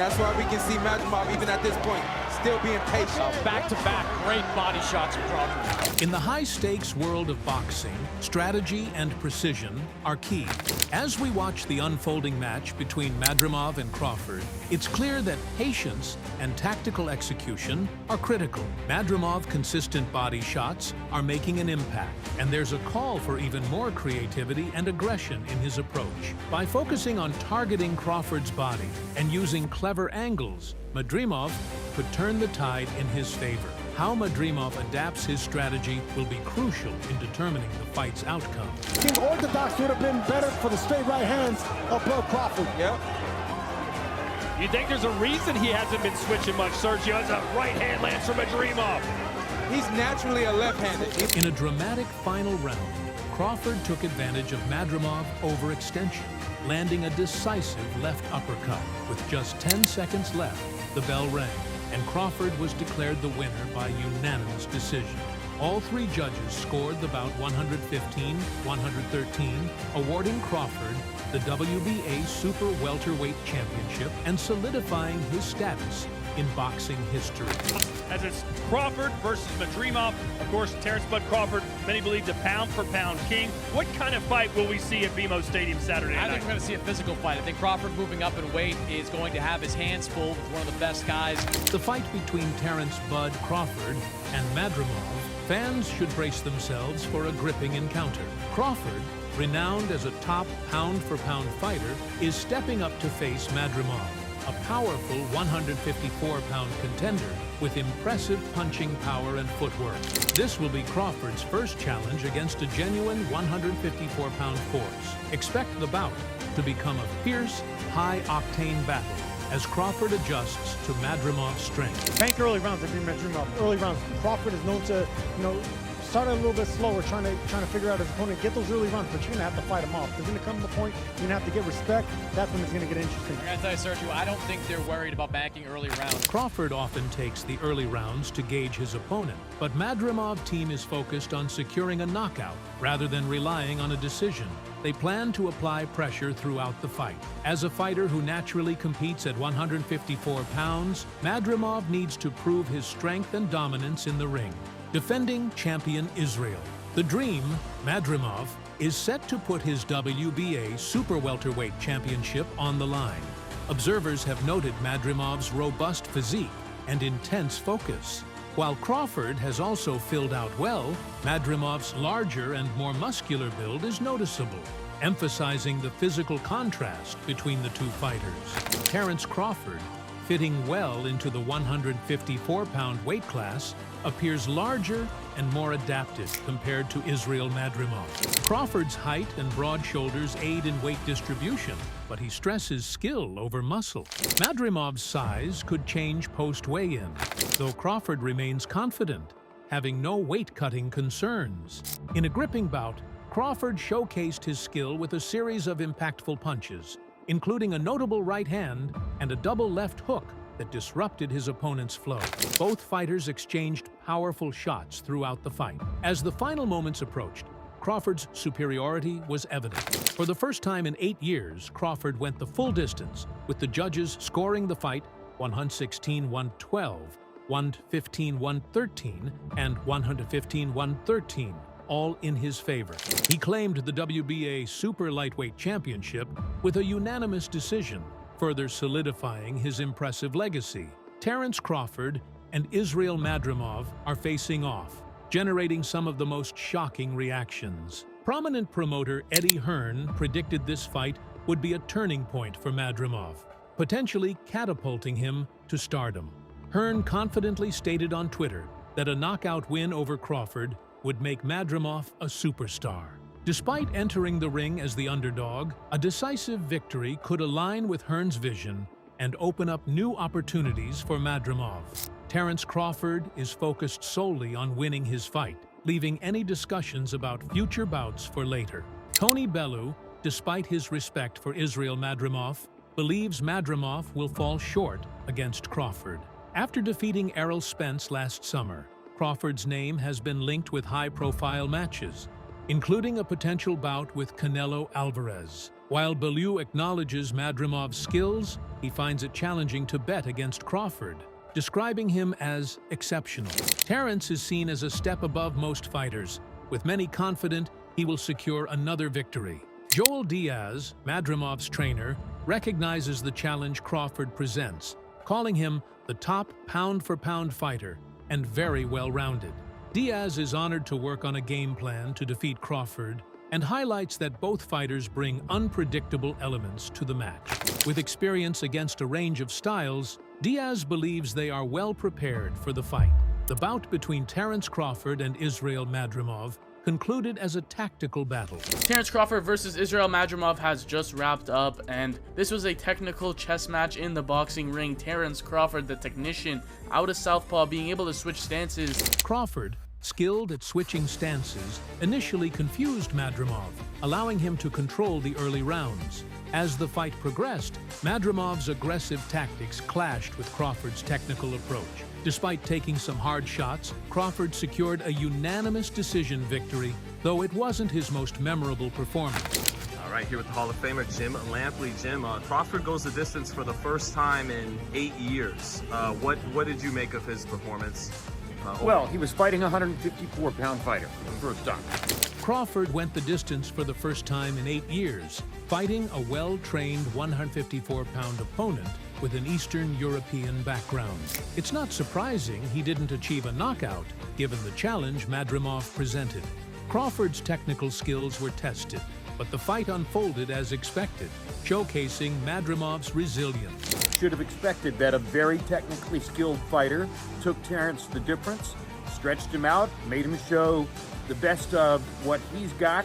that's why we can see Madrimov, even at this point, still being patient. Back-to-back great body shots from Crawford. In the high-stakes world of boxing, strategy and precision are key. As we watch the unfolding match between Madrimov and Crawford, it's clear that patience and tactical execution are critical. Madrimov's consistent body shots are making an impact, and there's a call for even more creativity and aggression in his approach. By focusing on targeting Crawford's body and using clever angles, Madrimov could turn the tide in his favor. How Madrimov adapts his strategy will be crucial in determining the fight's outcome. I think orthodox would have been better for the straight right hands of Crawford. Yep. You think there's a reason he hasn't been switching much, Sergio? As a right hand lands from Madrimov. He's naturally a left-handed. In a dramatic final round, Crawford took advantage of Madrimov's overextension, landing a decisive left uppercut. With just 10 seconds left, the bell rang, and Crawford was declared the winner by unanimous decision. All three judges scored the bout 115-113, awarding Crawford the WBA Super Welterweight Championship and solidifying his status in boxing history. As it's Crawford versus Madrimov, of course, Terence "Bud" Crawford, many believe the pound-for-pound king. What kind of fight will we see at BMO Stadium Saturday night? I think we're going to see a physical fight. I think Crawford moving up in weight is going to have his hands full with one of the best guys. The fight between Terence "Bud" Crawford and Madrimov, fans should brace themselves for a gripping encounter. Crawford, renowned as a top pound-for-pound fighter, is stepping up to face Madrimov, a powerful 154-pound contender with impressive punching power and footwork. This will be Crawford's first challenge against a genuine 154-pound force. Expect the bout to become a fierce, high-octane battle as Crawford adjusts to Madrimov's strength. Bank early rounds, Madrimov. Early rounds. Crawford is known to, start a little bit slower, trying to figure out his opponent, get those early runs, but you're gonna have to fight him off. There's gonna come to the point you're gonna have to get respect. That's when it's gonna get interesting. I gotta tell you, Sergio, I don't think they're worried about banking early rounds. Crawford often takes the early rounds to gauge his opponent, but Madrimov's team is focused on securing a knockout rather than relying on a decision. They plan to apply pressure throughout the fight. As a fighter who naturally competes at 154 pounds, Madrimov needs to prove his strength and dominance in the ring. Defending champion Israil, the Dream, Madrimov, is set to put his WBA Super Welterweight Championship on the line. Observers have noted Madrimov's robust physique and intense focus. While Crawford has also filled out well, Madrimov's larger and more muscular build is noticeable, emphasizing the physical contrast between the two fighters. Terence Crawford, fitting well into the 154-pound weight class, appears larger and more adapted compared to Israil Madrimov. Crawford's height and broad shoulders aid in weight distribution, but he stresses skill over muscle. Madrimov's size could change post-weigh-in, though Crawford remains confident, having no weight-cutting concerns. In a gripping bout, Crawford showcased his skill with a series of impactful punches, including a notable right hand and a double left hook that disrupted his opponent's flow. Both fighters exchanged powerful shots throughout the fight. As the final moments approached, Crawford's superiority was evident. For the first time in 8 years, Crawford went the full distance, with the judges scoring the fight 116-112, 115-113, and 115-113, all in his favor. He claimed the WBA Super Lightweight Championship with a unanimous decision, further solidifying his impressive legacy. Terence Crawford and Israil Madrimov are facing off, generating some of the most shocking reactions. Prominent promoter Eddie Hearn predicted this fight would be a turning point for Madrimov, potentially catapulting him to stardom. Hearn confidently stated on Twitter that a knockout win over Crawford would make Madrimov a superstar. Despite entering the ring as the underdog, a decisive victory could align with Hearn's vision and open up new opportunities for Madrimov. Terence Crawford is focused solely on winning his fight, leaving any discussions about future bouts for later. Tony Bellew, despite his respect for Israil Madrimov, believes Madrimov will fall short against Crawford. After defeating Errol Spence last summer, Crawford's name has been linked with high-profile matches, including a potential bout with Canelo Alvarez. While Bellew acknowledges Madrimov's skills, he finds it challenging to bet against Crawford, describing him as exceptional. Terence is seen as a step above most fighters, with many confident he will secure another victory. Joel Diaz, Madrimov's trainer, recognizes the challenge Crawford presents, calling him the top pound-for-pound fighter and very well-rounded. Diaz is honored to work on a game plan to defeat Crawford and highlights that both fighters bring unpredictable elements to the match. With experience against a range of styles, Diaz believes they are well prepared for the fight. The bout between Terence Crawford and Israil Madrimov concluded as a tactical battle. Terence Crawford versus Israil Madrimov has just wrapped up, and this was a technical chess match in the boxing ring. Terence Crawford, the technician, out of southpaw, being able to switch stances. Crawford, skilled at switching stances, initially confused Madrimov, allowing him to control the early rounds. As the fight progressed, Madrimov's aggressive tactics clashed with Crawford's technical approach. Despite taking some hard shots, Crawford secured a unanimous decision victory, though it wasn't his most memorable performance. All right, here with the Hall of Famer, Jim Lampley. Jim, Crawford goes the distance for the first time in 8 years. What did you make of his performance? Well, he was fighting a 154-pound fighter for the first time. Crawford went the distance for the first time in 8 years, fighting a well-trained 154-pound opponent with an Eastern European background. It's not surprising he didn't achieve a knockout, given the challenge Madrimov presented. Crawford's technical skills were tested, but the fight unfolded as expected, showcasing Madrimov's resilience. Should have expected that a very technically skilled fighter took Terence the difference, stretched him out, made him show the best of what he's got.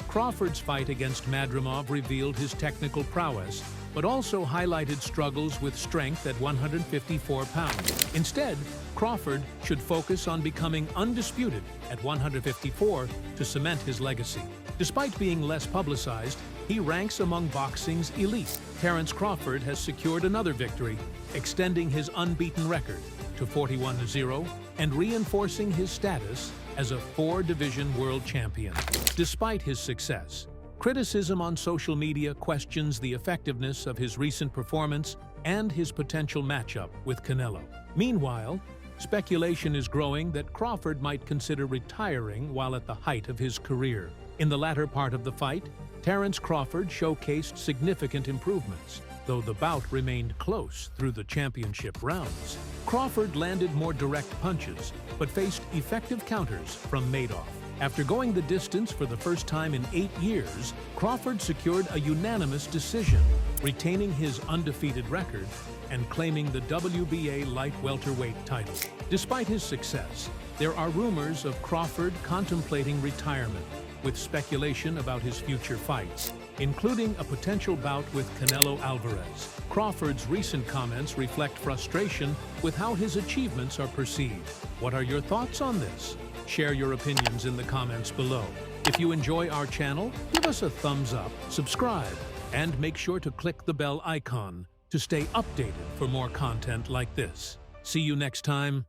Crawford's fight against Madrimov revealed his technical prowess, but also highlighted struggles with strength at 154 pounds. Instead, Crawford should focus on becoming undisputed at 154 to cement his legacy. Despite being less publicized, he ranks among boxing's elite. Terence Crawford has secured another victory, extending his unbeaten record to 41-0 and reinforcing his status as a 4-division world champion. Despite his success, criticism on social media questions the effectiveness of his recent performance and his potential matchup with Canelo. Meanwhile, speculation is growing that Crawford might consider retiring while at the height of his career. In the latter part of the fight, Terence Crawford showcased significant improvements, though the bout remained close through the championship rounds. Crawford landed more direct punches, but faced effective counters from Madoff. After going the distance for the first time in 8 years, Crawford secured a unanimous decision, retaining his undefeated record and claiming the WBA light welterweight title. Despite his success, there are rumors of Crawford contemplating retirement, with speculation about his future fights, including a potential bout with Canelo Alvarez. Crawford's recent comments reflect frustration with how his achievements are perceived. What are your thoughts on this? Share your opinions in the comments below. If you enjoy our channel, give us a thumbs up, subscribe, and make sure to click the bell icon to stay updated for more content like this. See you next time.